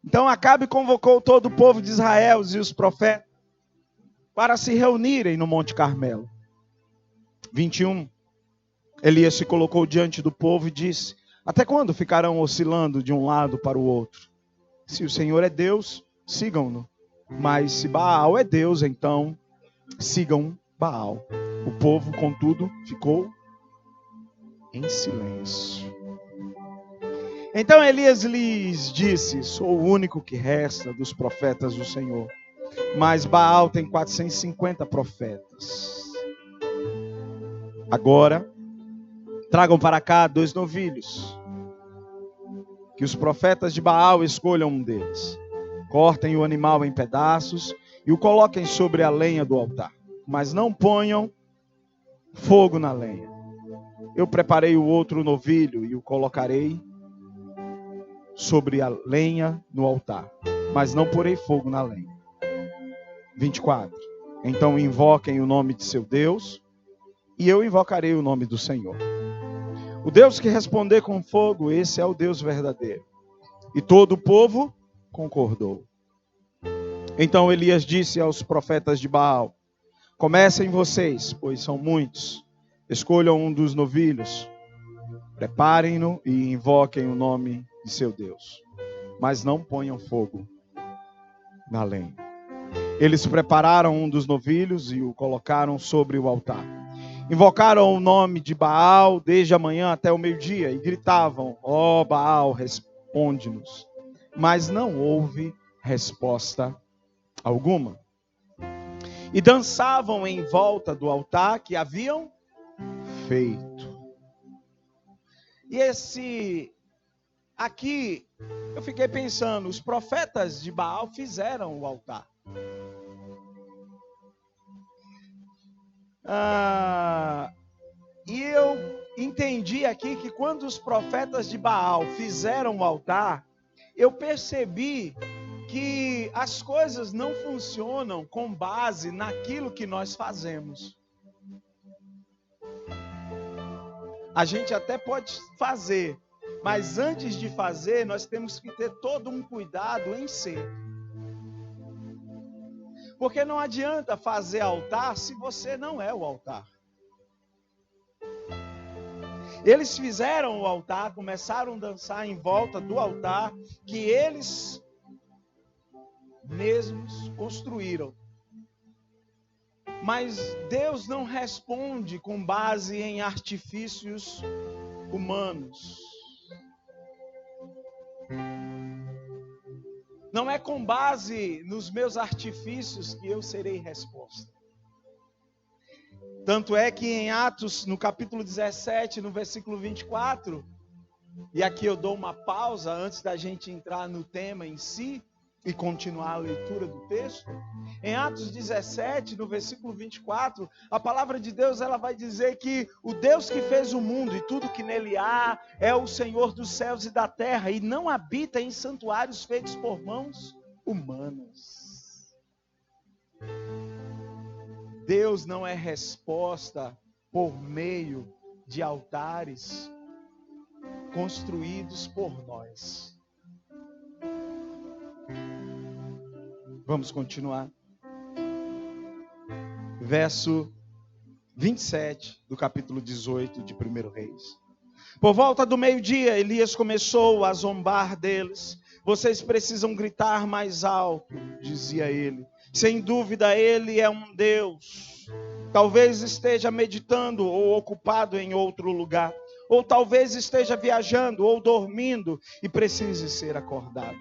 Então Acabe convocou todo o povo de Israel e os profetas para se reunirem no Monte Carmelo. 21. Elias se colocou diante do povo e disse: até quando ficarão oscilando de um lado para o outro? Se o Senhor é Deus, sigam-no. Mas se Baal é Deus, então sigam Baal. O povo, contudo, ficou em silêncio. Então Elias lhes disse: sou o único que resta dos profetas do Senhor, mas Baal tem 450 profetas. Agora, tragam para cá 2 novilhos, que os profetas de Baal escolham um deles. Cortem o animal em pedaços e o coloquem sobre a lenha do altar, mas não ponham fogo na lenha. Eu preparei o outro novilho e o colocarei sobre a lenha no altar, mas não porei fogo na lenha. 24. Então invoquem o nome de seu Deus, e eu invocarei o nome do Senhor. O Deus que responder com fogo, esse é o Deus verdadeiro. E todo o povo concordou. Então Elias disse aos profetas de Baal: comecem vocês, pois são muitos. Escolham um dos novilhos, preparem-no e invoquem o nome de seu Deus. Mas não ponham fogo na lenha. Eles prepararam um dos novilhos e o colocaram sobre o altar. Invocaram o nome de Baal desde a manhã até o meio-dia e gritavam: ó Baal, responde-nos. Mas não houve resposta alguma. E dançavam em volta do altar que haviam feito. E aqui, eu fiquei pensando, os profetas de Baal fizeram o altar. E eu entendi aqui que quando os profetas de Baal fizeram o altar, eu percebi que as coisas não funcionam com base naquilo que nós fazemos. A gente até pode fazer, mas antes de fazer, nós temos que ter todo um cuidado em ser. Porque não adianta fazer altar se você não é o altar. Eles fizeram o altar, começaram a dançar em volta do altar que eles mesmos construíram. Mas Deus não responde com base em artifícios humanos. Não é com base nos meus artifícios que eu serei resposta. Tanto é que em Atos, no capítulo 17, no versículo 24, e aqui eu dou uma pausa antes da gente entrar no tema em si e continuar a leitura do texto. Em Atos 17, no versículo 24, a palavra de Deus ela vai dizer que o Deus que fez o mundo e tudo que nele há é o Senhor dos céus e da terra e não habita em santuários feitos por mãos humanas. Deus não é resposta por meio de altares construídos por nós. Vamos continuar. Verso 27 do capítulo 18 de 1 Reis. Por volta do meio-dia, Elias começou a zombar deles. Vocês precisam gritar mais alto, dizia ele. Sem dúvida, ele é um Deus. Talvez esteja meditando ou ocupado em outro lugar. Ou talvez esteja viajando ou dormindo e precise ser acordado.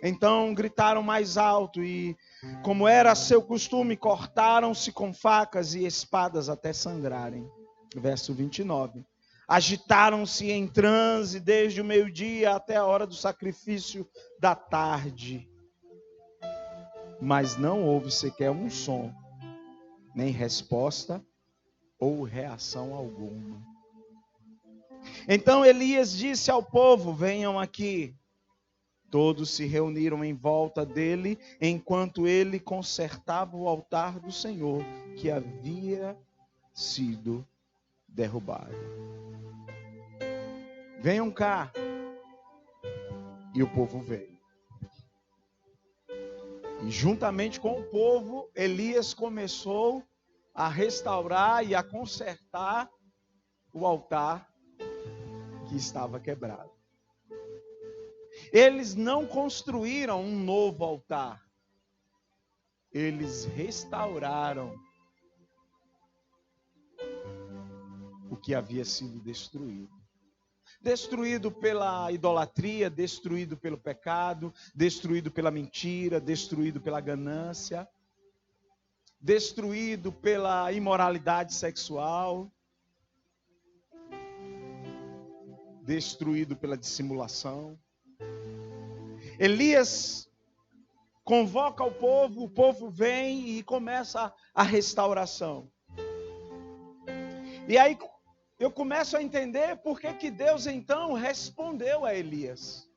Então gritaram mais alto e, como era seu costume, cortaram-se com facas e espadas até sangrarem. Verso 29. Agitaram-se em transe desde o meio-dia até a hora do sacrifício da tarde. Mas não houve sequer um som, nem resposta ou reação alguma. Então Elias disse ao povo: venham aqui. Todos se reuniram em volta dele, enquanto ele consertava o altar do Senhor, que havia sido derrubado. Venham cá. E o povo veio. E juntamente com o povo, Elias começou a restaurar e a consertar o altar que estava quebrado. Eles não construíram um novo altar. Eles restauraram o que havia sido destruído. Destruído pela idolatria, destruído pelo pecado, destruído pela mentira, destruído pela ganância, destruído pela imoralidade sexual, destruído pela dissimulação. Elias convoca o povo vem e começa a restauração. E aí eu começo a entender por que Deus então respondeu a Elias.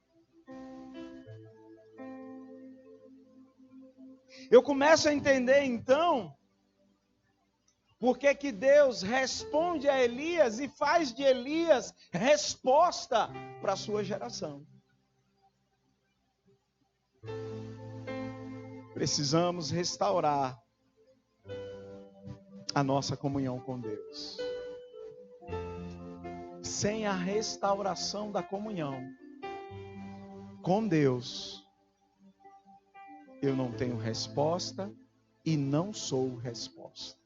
Eu começo a entender então por que Deus responde a Elias e faz de Elias resposta para a sua geração. Precisamos restaurar a nossa comunhão com Deus. Sem a restauração da comunhão com Deus, eu não tenho resposta e não sou resposta.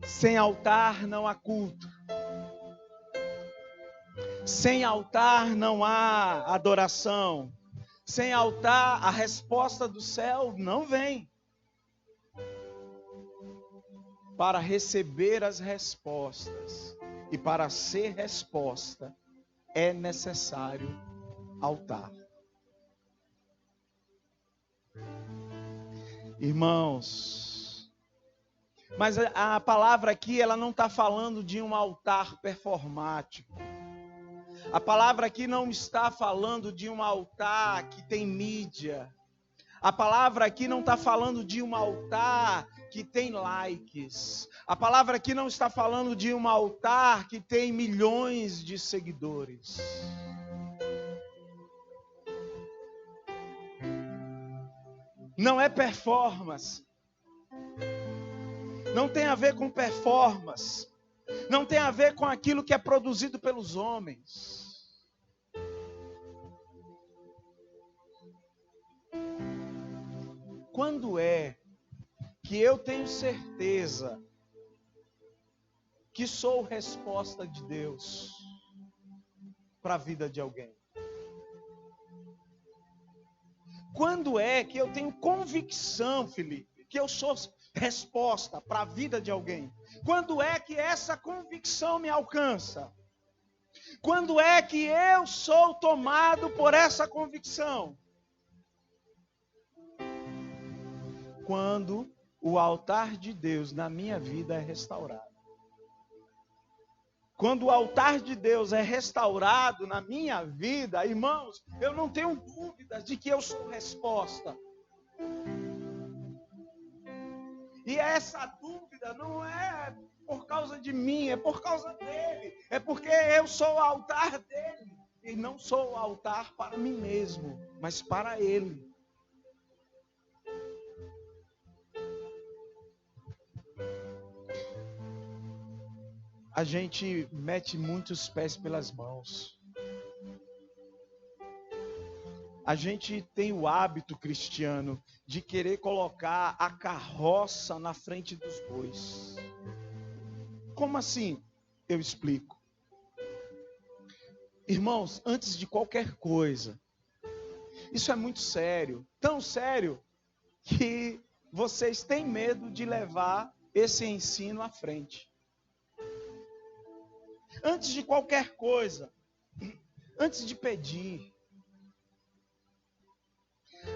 Sem altar não há culto. Sem altar não há adoração. Sem altar, a resposta do céu não vem. Para receber as respostas e para ser resposta, é necessário altar. Irmãos, mas a palavra aqui, ela não está falando de um altar performático. A palavra aqui não está falando de um altar que tem mídia. A palavra aqui não está falando de um altar que tem likes. A palavra aqui não está falando de um altar que tem milhões de seguidores. Não é performance. Não tem a ver com performance. Não tem a ver com aquilo que é produzido pelos homens. Quando é que eu tenho certeza que sou resposta de Deus para a vida de alguém? Quando é que eu tenho convicção, Felipe, que eu sou resposta para a vida de alguém? Quando é que essa convicção me alcança? Quando é que eu sou tomado por essa convicção? Quando o altar de Deus na minha vida é restaurado. Quando o altar de Deus é restaurado na minha vida, irmãos, eu não tenho dúvidas de que eu sou resposta. E essa dúvida não é por causa de mim, é por causa dele. É porque eu sou o altar dele. E não sou o altar para mim mesmo, mas para ele. A gente mete muitos pés pelas mãos. A gente tem o hábito cristiano de querer colocar a carroça na frente dos bois. Como assim? Eu explico. Irmãos, antes de qualquer coisa, isso é muito sério. Tão sério que vocês têm medo de levar esse ensino à frente. Antes de qualquer coisa, antes de pedir,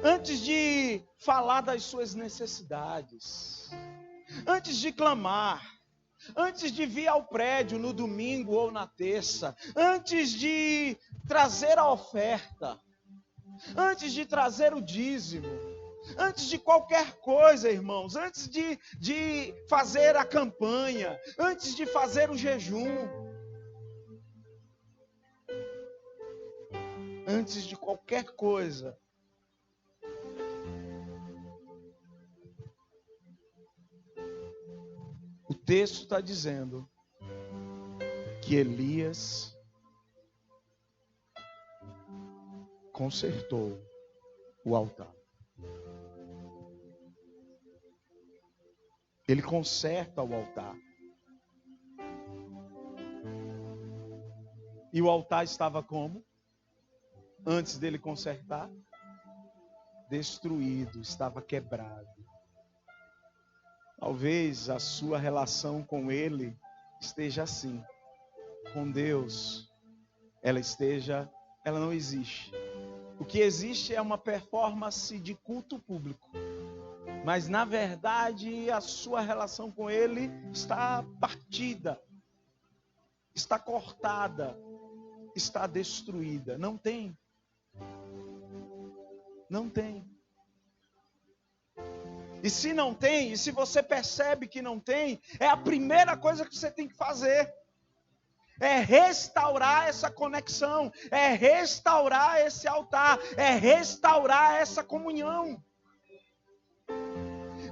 antes de falar das suas necessidades, antes de clamar, antes de vir ao prédio no domingo ou na terça, antes de trazer a oferta, antes de trazer o dízimo, antes de qualquer coisa, irmãos, antes de fazer a campanha, antes de fazer o jejum, antes de qualquer coisa, o texto está dizendo que Elias consertou o altar. Ele conserta o altar. E o altar estava como? Antes dele consertar? Destruído, estava quebrado. Talvez a sua relação com Ele esteja assim. Com Deus, ela não existe. O que existe é uma performance de culto público. Mas na verdade a sua relação com Ele está partida, está cortada, está destruída. Não tem. Não tem. E se não tem, e se você percebe que não tem, é a primeira coisa que você tem que fazer. É restaurar essa conexão, é restaurar esse altar, é restaurar essa comunhão.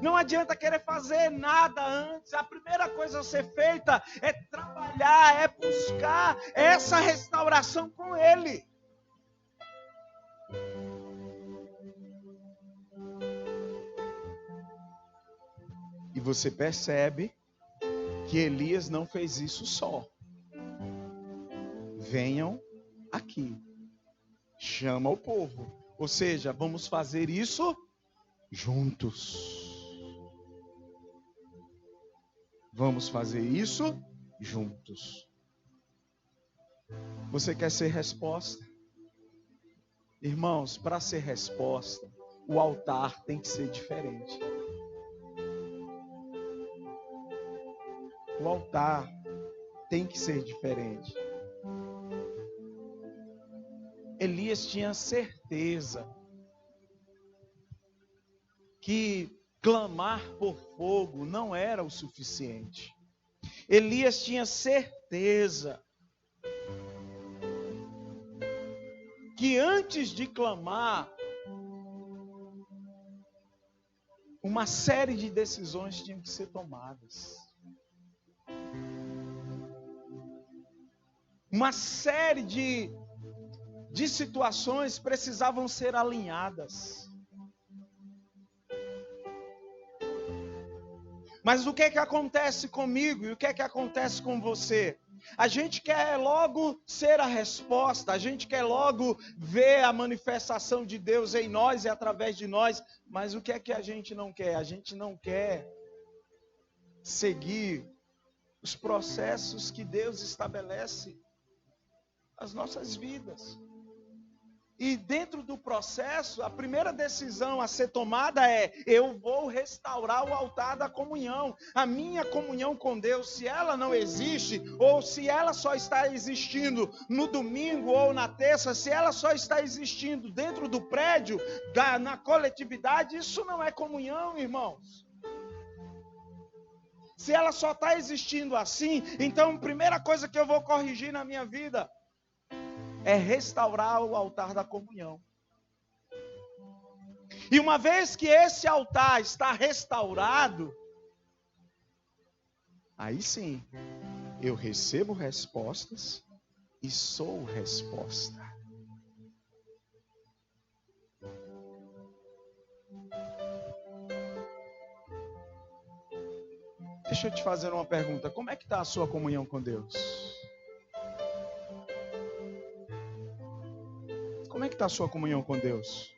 Não adianta querer fazer nada antes. A primeira coisa a ser feita é trabalhar, é buscar essa restauração com Ele. E você percebe que Elias não fez isso só. Venham aqui. Chama o povo. Ou seja, vamos fazer isso juntos. Vamos fazer isso juntos. Você quer ser resposta? Irmãos, para ser resposta, o altar tem que ser diferente. O altar tem que ser diferente. Elias tinha certeza que clamar por fogo não era o suficiente. Elias tinha certeza que antes de clamar, uma série de decisões tinham que ser tomadas. Uma série de situações precisavam ser alinhadas. Mas o que é que acontece comigo e o que é que acontece com você? A gente quer logo ser a resposta, a gente quer logo ver a manifestação de Deus em nós e através de nós, mas o que é que a gente não quer? A gente não quer seguir os processos que Deus estabelece nas nossas vidas. E dentro do processo, a primeira decisão a ser tomada é: eu vou restaurar o altar da comunhão. A minha comunhão com Deus, se ela não existe, ou se ela só está existindo no domingo ou na terça, se ela só está existindo dentro do prédio, na coletividade, isso não é comunhão, irmãos. Se ela só está existindo assim, então a primeira coisa que eu vou corrigir na minha vida é restaurar o altar da comunhão. E uma vez que esse altar está restaurado, aí sim, eu recebo respostas e sou resposta. Deixa eu te fazer uma pergunta. Como é que está a sua comunhão com Deus? Como é que está a sua comunhão com Deus?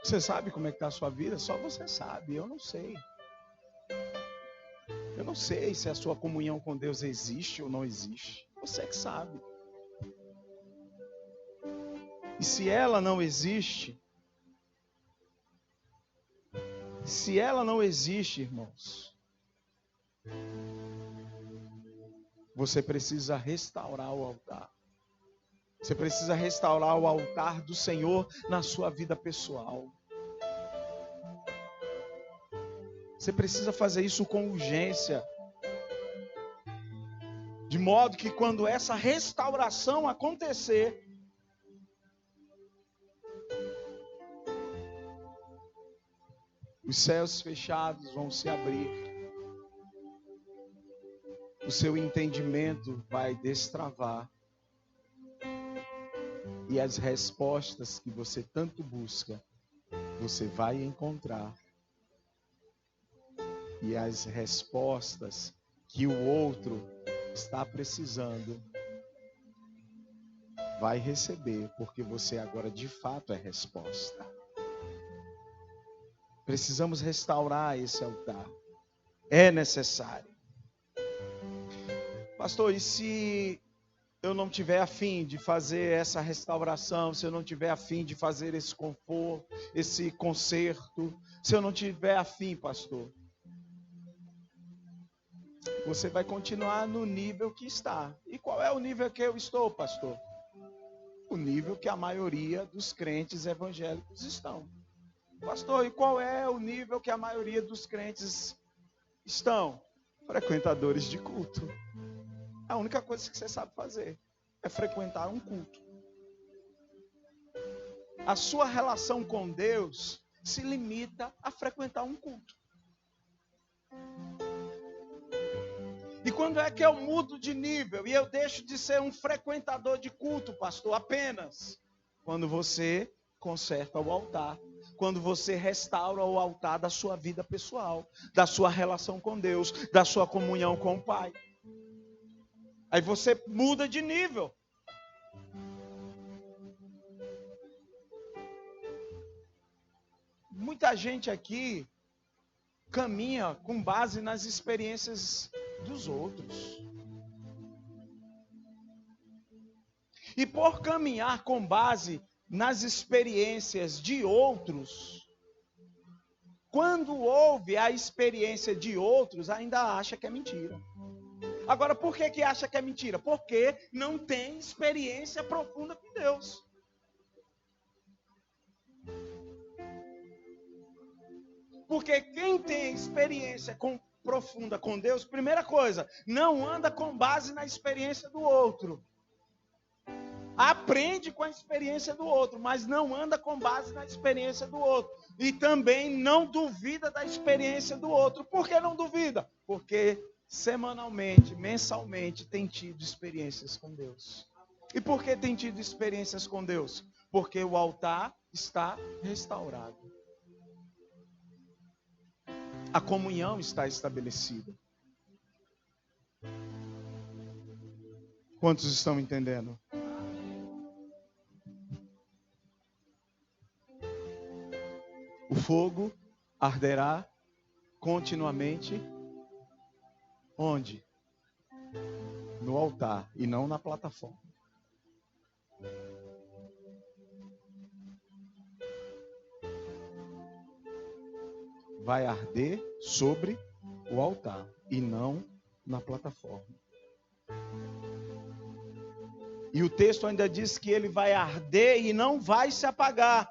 Você sabe como é que está a sua vida? Só você sabe, eu não sei. Eu não sei se a sua comunhão com Deus existe ou não existe. Você que sabe. E se ela não existe, irmãos, você precisa restaurar o altar. Você precisa restaurar o altar do Senhor na sua vida pessoal. Você precisa fazer isso com urgência. De modo que quando essa restauração acontecer, os céus fechados vão se abrir. O seu entendimento vai destravar. E as respostas que você tanto busca, você vai encontrar. E as respostas que o outro está precisando, vai receber, porque você agora de fato é resposta. Precisamos restaurar esse altar. É necessário. Pastor, e se eu não tiver afim de fazer essa restauração, se eu não tiver afim de fazer esse conforto, esse conserto, se eu não tiver afim, pastor, você vai continuar no nível que está. E qual é o nível que eu estou, pastor? O nível que a maioria dos crentes evangélicos estão. Pastor, e qual é o nível que a maioria dos crentes estão? Frequentadores de culto. A única coisa que você sabe fazer é frequentar um culto. A sua relação com Deus se limita a frequentar um culto. E quando é que eu mudo de nível e eu deixo de ser um frequentador de culto, pastor? Apenas quando você conserta o altar, quando você restaura o altar da sua vida pessoal, da sua relação com Deus, da sua comunhão com o Pai. Aí você muda de nível. Muita gente aqui caminha com base nas experiências dos outros. E por caminhar com base nas experiências de outros, quando ouve a experiência de outros, ainda acha que é mentira. Agora, por que acha que é mentira? Porque não tem experiência profunda com Deus. Porque quem tem experiência profunda com Deus, primeira coisa, não anda com base na experiência do outro. Aprende com a experiência do outro, mas não anda com base na experiência do outro. E também não duvida da experiência do outro. Por que não duvida? Porque semanalmente, mensalmente, tem tido experiências com Deus. E por que tem tido experiências com Deus? Porque o altar está restaurado. A comunhão está estabelecida. Quantos estão entendendo? O fogo arderá continuamente. Onde? No altar e não na plataforma. Vai arder sobre o altar e não na plataforma. E o texto ainda diz que ele vai arder e não vai se apagar.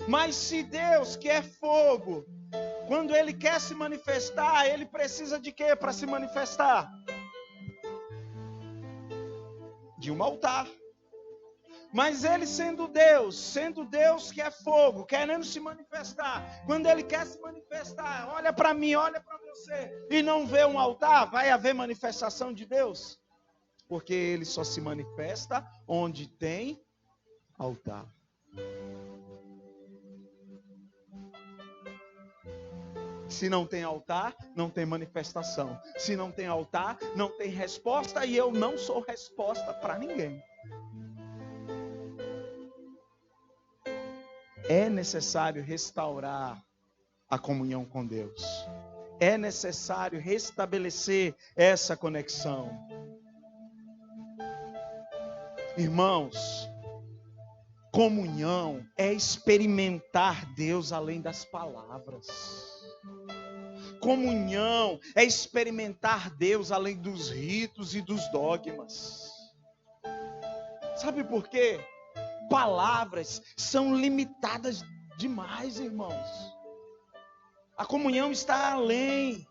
Mas se Deus, que é fogo, quando Ele quer se manifestar, Ele precisa de quê para se manifestar? De um altar. Mas Ele sendo Deus que é fogo, querendo se manifestar, quando Ele quer se manifestar, olha para mim, olha para você, e não vê um altar, vai haver manifestação de Deus? Porque Ele só se manifesta onde tem altar. Se não tem altar, não tem manifestação. Se não tem altar, não tem resposta. E eu não sou resposta para ninguém. É necessário restaurar a comunhão com Deus. É necessário restabelecer essa conexão. Irmãos, comunhão é experimentar Deus além das palavras. Comunhão é experimentar Deus além dos ritos e dos dogmas. Sabe por quê? Palavras são limitadas demais, irmãos. A comunhão está além.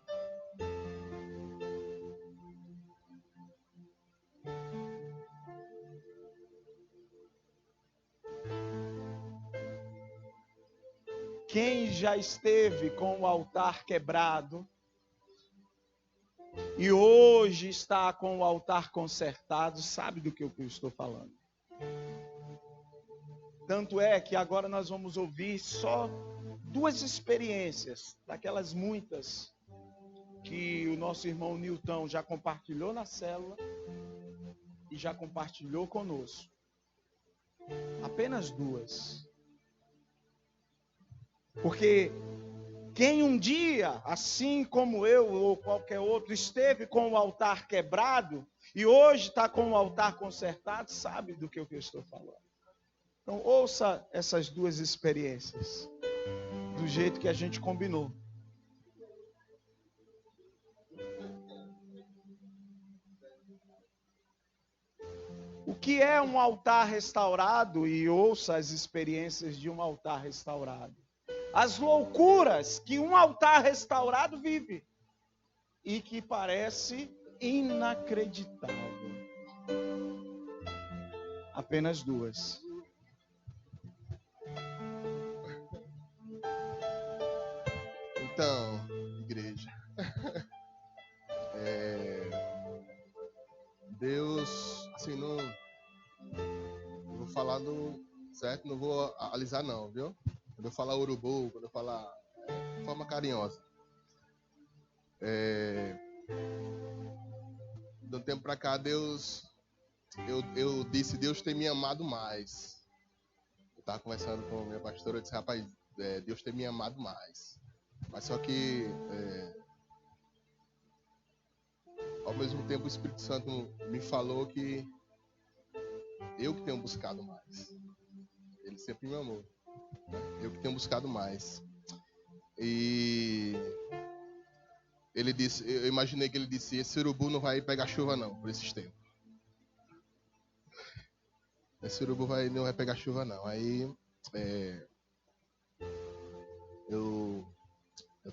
Quem já esteve com o altar quebrado e hoje está com o altar consertado, sabe do que eu estou falando. Tanto é que agora nós vamos ouvir só 2 experiências, daquelas muitas que o nosso irmão Nilton já compartilhou na célula e já compartilhou conosco. Apenas 2. Porque quem um dia, assim como eu ou qualquer outro, esteve com o altar quebrado e hoje está com o altar consertado, sabe do que eu estou falando. Então ouça essas 2 experiências, do jeito que a gente combinou. O que é um altar restaurado? E ouça as experiências de um altar restaurado. As loucuras que um altar restaurado vive e que parece inacreditável. Apenas 2. Então, igreja, Deus, assim, não vou falar certo, não vou alisar não, viu? Quando eu falar urubu, quando eu falar de forma carinhosa. De um tempo pra cá, Deus, eu disse, Deus tem me amado mais. Eu tava conversando com a minha pastora, eu disse, rapaz, Deus tem me amado mais. Mas só que, ao mesmo tempo, o Espírito Santo me falou que eu que tenho buscado mais. Ele sempre me amou. Eu que tenho buscado mais. E ele disse, eu imaginei que ele disse, esse urubu não vai pegar chuva não, por esses tempos. Esse urubu não vai pegar chuva não. Aí, eu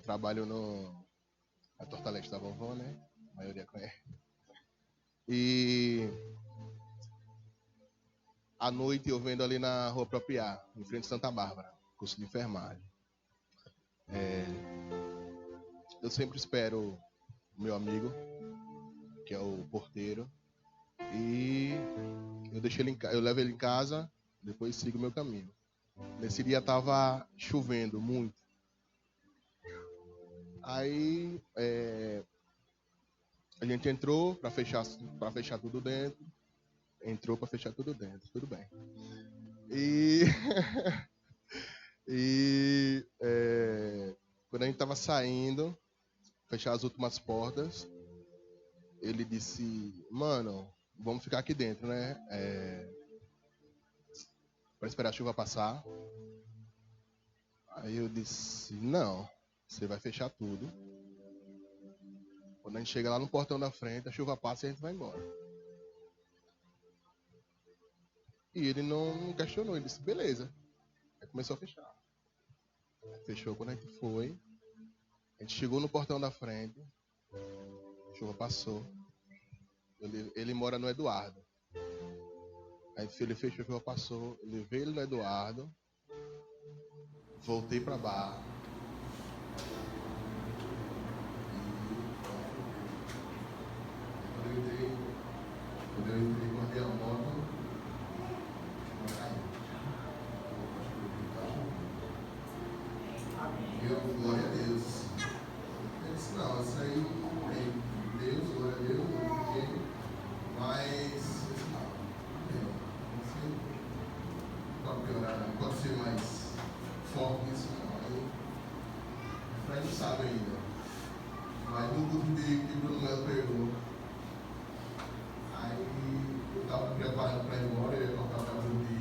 trabalho na Torta Leite da Vovó, né? A maioria conhece. E à noite eu vendo ali na Rua Propriar, em frente de Santa Bárbara, curso de enfermagem. Eu sempre espero o meu amigo, que é o porteiro, e eu levo ele em casa, depois sigo o meu caminho. Nesse dia estava chovendo muito. Aí a gente entrou para fechar tudo dentro. Entrou para fechar tudo dentro, tudo bem. E quando a gente estava saindo, fechar as últimas portas, ele disse, mano, vamos ficar aqui dentro, né? Para esperar a chuva passar. Aí eu disse, não, você vai fechar tudo. Quando a gente chega lá no portão da frente, a chuva passa e a gente vai embora. E ele não questionou, ele disse, beleza. Aí começou a fechar. Fechou quando a gente foi. A gente chegou no portão da frente. A chuva passou. Ele mora no Eduardo. Aí ele fechou, a chuva passou. Eu levei ele no Eduardo. Voltei pra Barra. Quando eu entrei, guardei a moto. Glória a Deus. Eu disse, não, isso aí tem Deus, glória a Deus, mas não pode piorar, não pode ser mais forte nisso, não. Aí, o Fred não sabe ainda. Mas no culto que Bruno Melo pregou, aí eu estava preparando para ir embora, eu ia tocar o cabelo de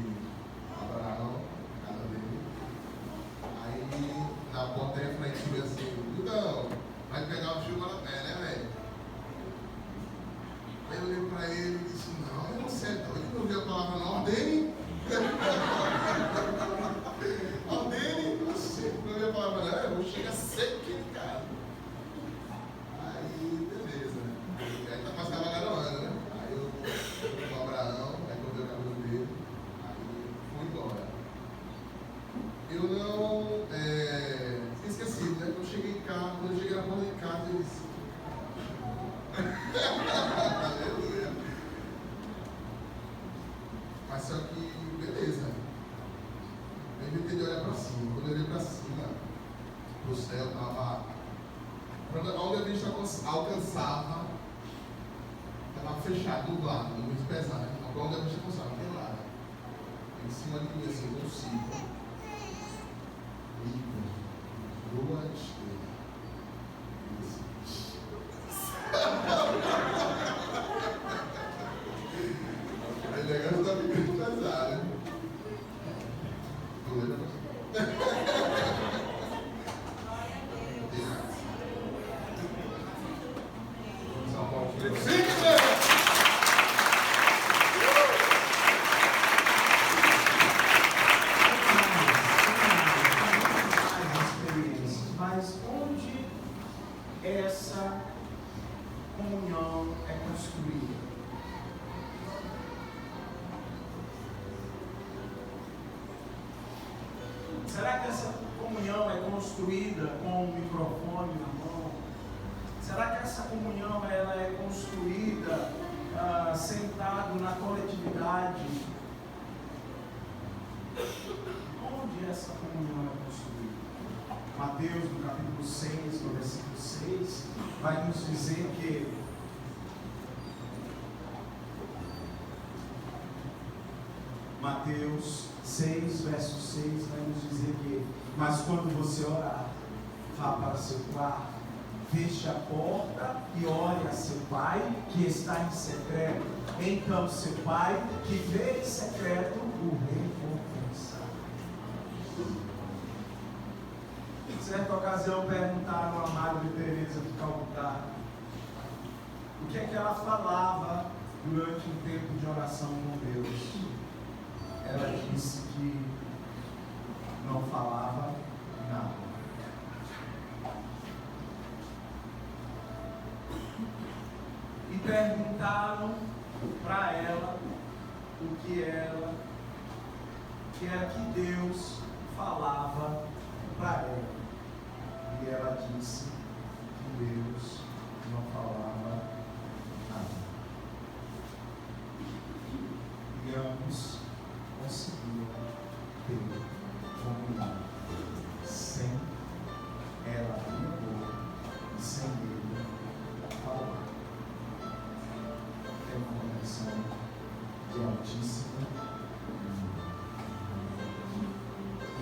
Abraão, na casa dele. Aí na porta aí a frente assim, Dudão, vai pegar o chuva chegava lá em casa e disse... Aleluia. Mas só que, beleza. Eu inventei de olhar para cima. Quando eu olhei para cima, o céu estava... Onde a vista alcançava, estava fechado, nublado, muito pesado. Então, onde a vista alcançava, não tem nada. Em cima de mim, assim, um ciclo. Lua cheia. O negócio está ficando pesado. Mas onde essa comunhão é construída? Será que essa comunhão é construída com o microfone na mão? Será que essa comunhão ela é construída sentado na coletividade? Onde essa comunhão é construída? Mateus, no capítulo 6, no versículo 6, vai nos dizer que Mateus 6, verso 6, vai nos dizer que, mas quando você orar, vá para seu quarto, feche a porta e ore a seu pai que está em secreto. Então seu pai que vê em secreto o recompensará. Em certa ocasião perguntaram a Madre Teresa de Calcutá o que é que ela falava durante um tempo de oração com Deus. Ela disse que não falava nada. E perguntaram para ela o que era que Deus falava para ela. E ela disse que Deus não falava nada. E ambos conseguiram ter comunhão sem ela abrir a boca e sem ele falar. É uma conexão de altíssima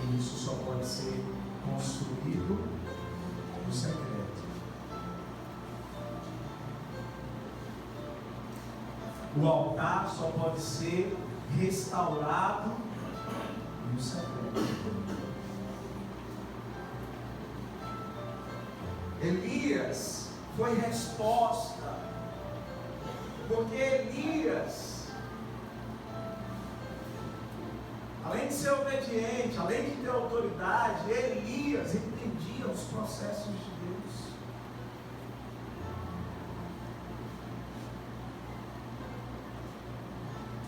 e isso só pode ser construído no secreto. O altar só pode ser restaurado no secreto. Elias foi resposta, porque Elias, além de ser obediente, além de ter autoridade, Elias entendia os processos de Deus.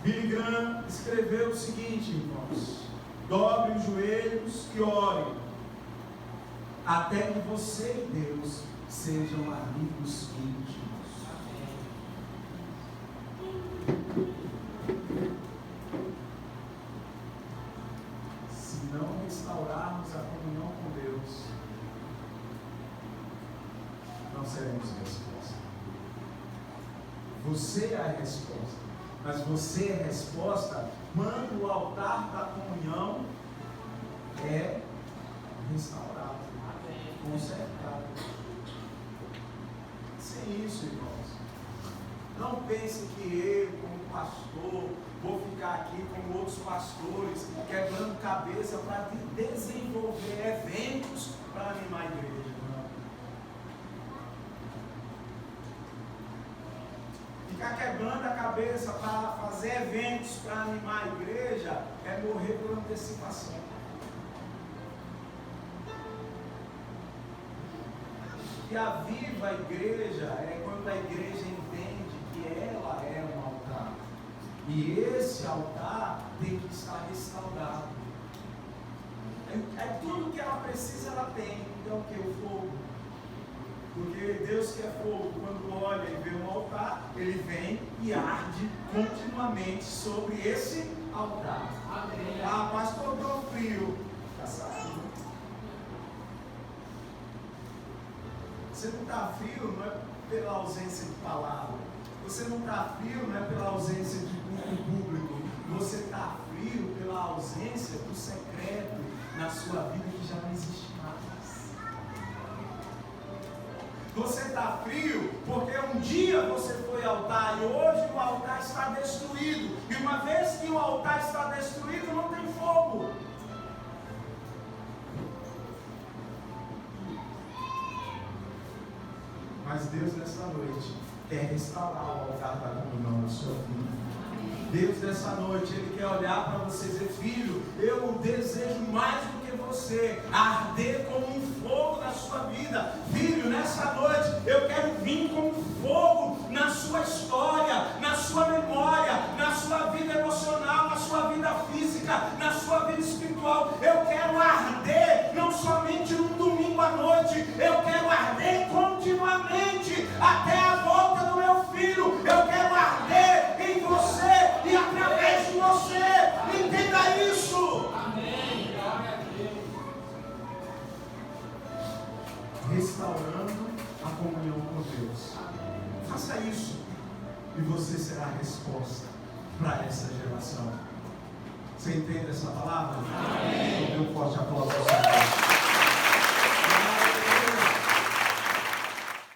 Billy Graham escreveu o seguinte, irmãos: dobre os joelhos e ore, até que você e Deus sejam amigos íntimos. Se não restaurarmos a comunhão com Deus, não seremos resposta. Você é a resposta. Mas você é resposta quando o altar da comunhão é restaurado, consertado. Sem isso, irmãos, não pense que eu, como pastor, vou ficar aqui como outros pastores, quebrando cabeça para desenvolver eventos para animar a igreja. Ficar quebrando a cabeça para fazer eventos para animar a igreja é morrer por antecipação. E a viva a igreja é quando a igreja entende que ela é um altar. E esse altar tem que estar restaurado. É tudo que ela precisa, ela tem. Então o que? O fogo. Porque Deus que é fogo, quando olha e vê um altar, ele vem e arde continuamente sobre esse altar. Amém. Ah, pastor, estou frio. Está saindo. Você não está frio, não é pela ausência de palavra. Você não está frio, não é pela ausência de culto público. Você está frio pela ausência do secreto na sua vida que já não existe mais. Você está frio porque um dia você foi altar e hoje o altar está destruído. E uma vez que o altar está destruído, não tem fogo. Mas Deus nessa noite quer restaurar o altar da comunhão na sua vida. Deus nessa noite, Ele quer olhar para você e dizer: filho, eu desejo mais do que você, arder como um fogo na sua vida. Filho, nessa noite, eu quero vir como fogo na sua história, na sua memória, na sua vida emocional, na sua vida física, na sua vida espiritual. Eu quero arder, não somente num domingo à noite, eu quero arder continuamente, até a volta do meu filho. Eu quero arder em você e através de você. Entenda isso. Amém. Glória a Deus. Restaurando a comunhão com Deus. Faça isso e você será a resposta para essa geração. Você entende essa palavra? Amém. Dê um forte aplauso ao Senhor.